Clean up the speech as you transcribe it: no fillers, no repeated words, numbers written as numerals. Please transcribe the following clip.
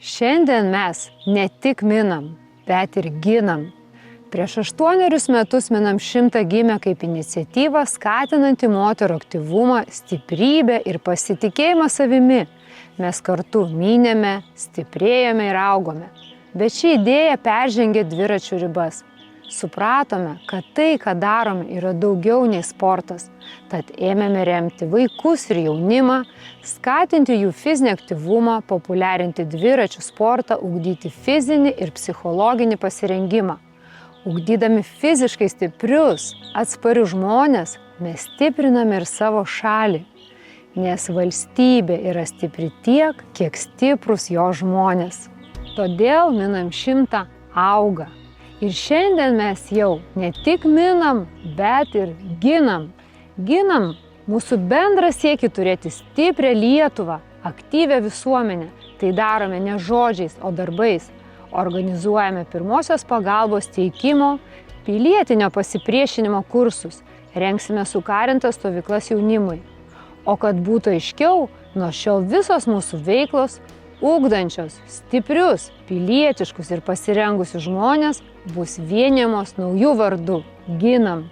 Šiandien mes ne tik minam, bet ir ginam. Prieš 8 metus Minam 100 gimė kaip iniciatyva skatinanti moterų aktyvumą, stiprybę ir pasitikėjimą savimi. Mes kartu mynėme, stiprėjome ir augome. Bet ši idėja peržengė dviračių ribas. Supratome, kad tai, ką darome, yra daugiau nei sportas. Tad ėmėme remti vaikus ir jaunimą, skatinti jų fizinį aktyvumą, populiarinti dviračių sportą, ugdyti fizinį ir psichologinį pasirengimą. Ugdydami fiziškai stiprius, atsparius žmonės, mes stipriname ir savo šalį. Nes valstybė yra stipri tiek, kiek stiprus jo žmonės. Todėl Minam 100 auga. Ir šiandien mes jau ne tik minam, bet ir ginam. Ginam mūsų bendrą siekį turėti stiprią Lietuvą, aktyvią visuomenę. Tai darome ne žodžiais, o darbais. Organizuojame pirmosios pagalbos teikimo, pilietinio pasipriešinimo kursus. Rengsime sukarintas stovyklas jaunimui. O kad būtų aiškiau, nuo šiol visos mūsų veiklos, ugdančios, stiprius, pilietiškus ir pasirengusius žmonės, bus vienijamos naujų vardų – Ginam.